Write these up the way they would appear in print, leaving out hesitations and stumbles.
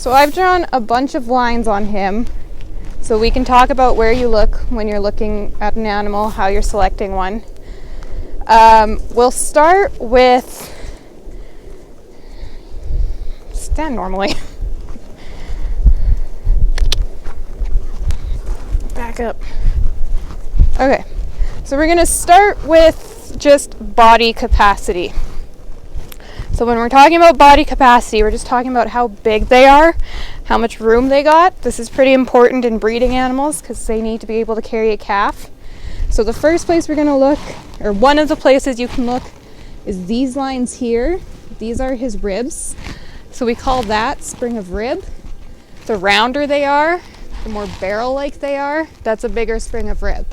So I've drawn a bunch of lines on him so we can talk about where you look when you're looking at an animal, how you're selecting one. We'll start with, stand normally. Back up. Okay, so we're gonna start with just body capacity. So when we're talking about body capacity, we're just talking about how big they are, how much room they got. This is pretty important in breeding animals because they need to be able to carry a calf. So the first place we're going to look, or one of the places you can look, is these lines here. These are his ribs. So we call that spring of rib. The rounder they are, the more barrel-like they are, that's a bigger spring of rib.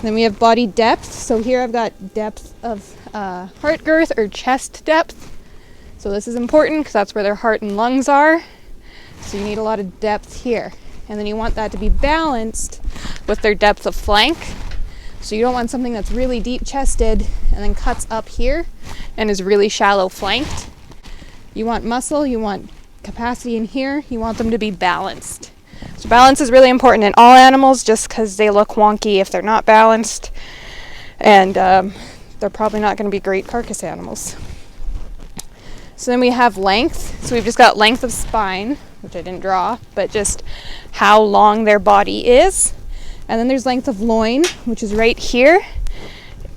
Then we have body depth. So here I've got depth of heart girth or chest depth. So this is important because that's where their heart and lungs are. So you need a lot of depth here. And then you want that to be balanced with their depth of flank. So you don't want something that's really deep chested and then cuts up here and is really shallow flanked. You want muscle, you want capacity in here, you want them to be balanced. So balance is really important in all animals just because they look wonky if they're not balanced, and they're probably not going to be great carcass animals. So then we have length. So we've just got length of spine, which I didn't draw, but just how long their body is. And then there's length of loin, which is right here.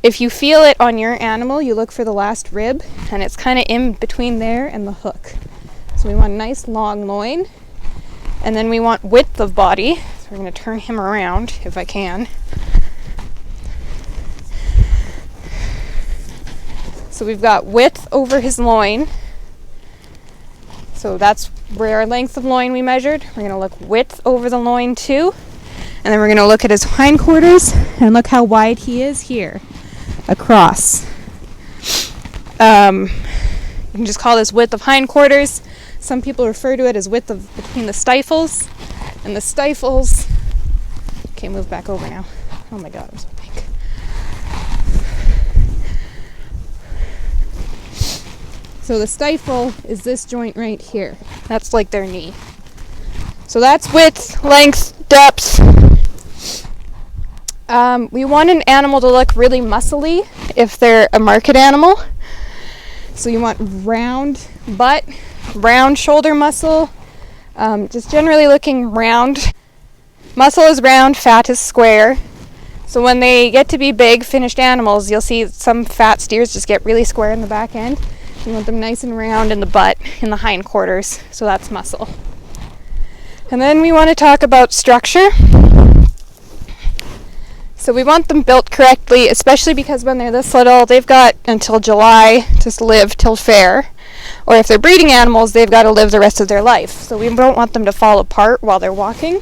If you feel it on your animal, you look for the last rib, and it's kind of in between there and the hook. So we want a nice long loin. And then we want width of body. So we're going to turn him around if I can. So we've got width over his loin. So that's where our length of loin we measured. We're going to look width over the loin too. And then we're going to look at his hindquarters and look how wide he is here across. You can just call this width of hindquarters. Some people refer to it as width of between the stifles. And the stifles, okay, move back over now. Oh my God, I'm so pink. So the stifle is this joint right here. That's like their knee. So that's width, length, depth. We want an animal to look really muscly if they're a market animal. So you want round butt, round shoulder muscle, just generally looking round. Muscle is round, fat is square. So when they get to be big, finished animals, you'll see some fat steers just get really square in the back end. You want them nice and round in the butt, in the hindquarters, so that's muscle. And then we want to talk about structure. So we want them built correctly, especially because when they're this little, they've got until July to live till fair. Or if they're breeding animals, they've got to live the rest of their life. So we don't want them to fall apart while they're walking.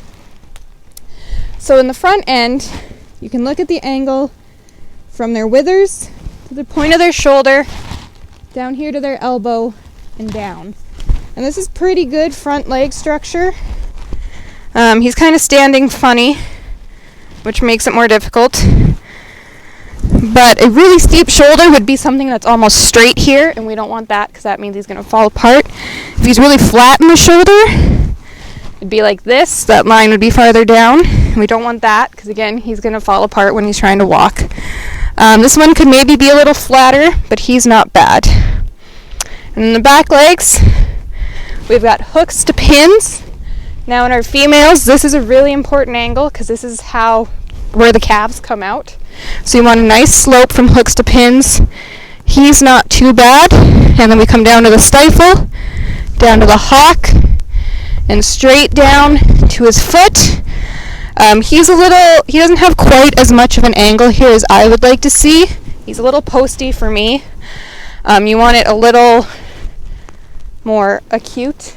So in the front end, you can look at the angle from their withers to the point of their shoulder, down here to their elbow, and down. And this is pretty good front leg structure. He's kind of standing funny, which makes it more difficult. But a really steep shoulder would be something that's almost straight here, and we don't want that because that means he's going to fall apart. If he's really flat in the shoulder, it'd be like this. That line would be farther down. We don't want that because, again, he's going to fall apart when he's trying to walk. This one could maybe be a little flatter, but he's not bad. And in the back legs, we've got hooks to pins. Now in our females, this is a really important angle because this is where the calves come out. So you want a nice slope from hooks to pins. He's not too bad. And then we come down to the stifle, down to the hock, and straight down to his foot. He doesn't have quite as much of an angle here as I would like to see. He's a little posty for me. You want it a little more acute. Is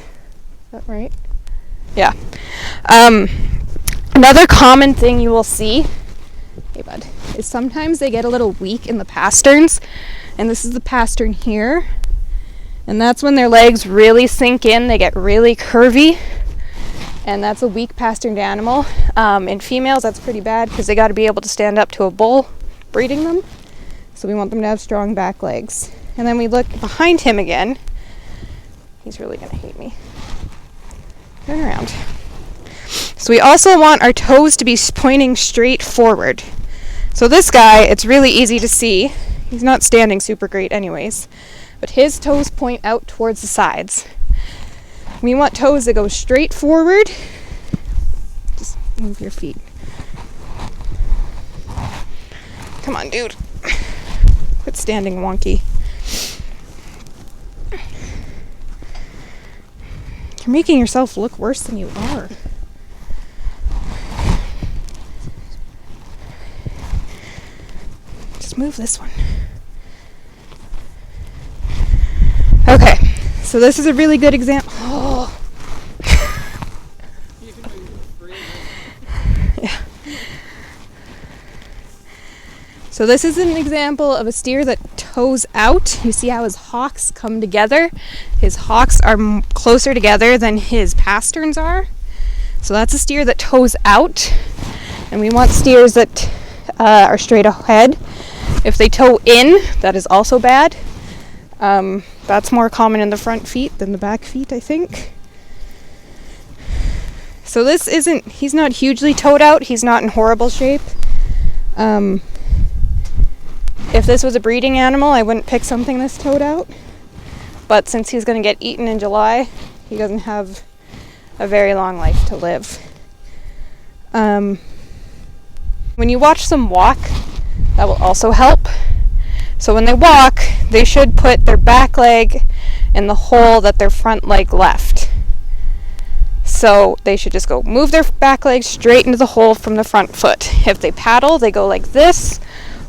that right? Yeah. Another common thing you will see, hey bud, is sometimes they get a little weak in the pasterns. And this is the pastern here. And that's when their legs really sink in. They get really curvy. And that's a weak pasterned animal. In females, that's pretty bad because they got to be able to stand up to a bull breeding them. So we want them to have strong back legs. And then we look behind him again. He's really going to hate me. Turn around. So we also want our toes to be pointing straight forward. So this guy, it's really easy to see. He's not standing super great anyways, but his toes point out towards the sides. We want toes that go straight forward. Just move your feet. Come on, dude. Quit standing wonky. You're making yourself look worse than you are. Just move this one. Okay, so this is a really good example. Oh. Yeah. So this is an example of a steer that toes out. You see how his hocks come together? His hocks are closer together than his pasterns are. So that's a steer that toes out. And we want steers that are straight ahead. If they toe in, that is also bad. That's more common in the front feet than the back feet, I think. So this isn't, he's not hugely toed out. He's not in horrible shape. If this was a breeding animal, I wouldn't pick something this toed out. But since he's going to get eaten in July, he doesn't have a very long life to live. When you watch them walk, that will also help. So when they walk, they should put their back leg in the hole that their front leg left. So they should just go move their back leg straight into the hole from the front foot. If they paddle, they go like this,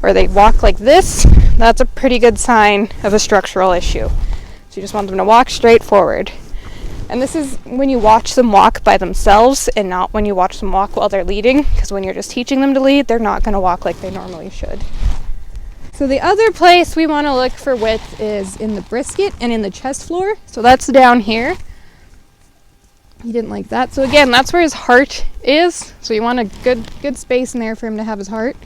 or they walk like this. That's a pretty good sign of a structural issue. So you just want them to walk straight forward. And this is when you watch them walk by themselves and not when you watch them walk while they're leading, because when you're just teaching them to lead, they're not going to walk like they normally should. So the other place we want to look for width is in the brisket and in the chest floor. So that's down here. He didn't like that. So again, that's where his heart is. So you want a good space in there for him to have his heart.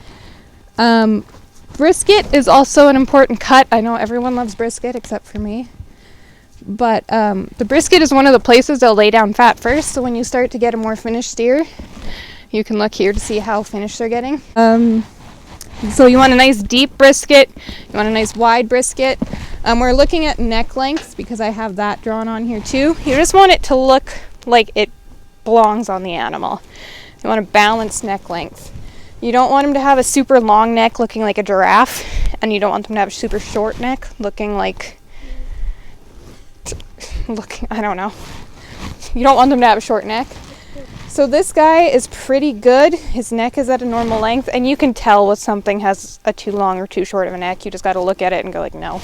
Brisket is also an important cut. I know everyone loves brisket except for me. But the brisket is one of the places they'll lay down fat first. So when you start to get a more finished steer, you can look here to see how finished they're getting. So you want a nice deep brisket. You want a nice wide brisket. We're looking at neck lengths because I have that drawn on here too. You just want it to look like it belongs on the animal. You want a balanced neck length. You don't want them to have a super long neck looking like a giraffe, and you don't want them to have a super short neck looking like, I don't know. You don't want them to have a short neck. So this guy is pretty good. His neck is at a normal length, and you can tell when something has a too long or too short of a neck. You just got to look at it and go like, no.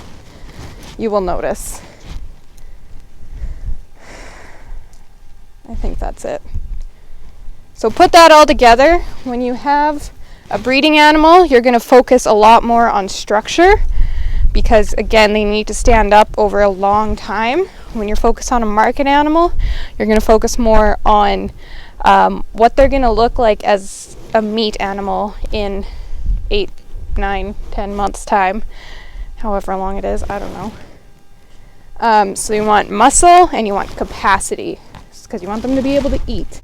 You will notice. I think that's it. So put that all together. When you have a breeding animal, you're going to focus a lot more on structure because, again, they need to stand up over a long time. When you're focused on a market animal, you're going to focus more on what they're going to look like as a meat animal in 8, 9, 10 months time, however long it is, I don't know. So you want muscle and you want capacity because you want them to be able to eat.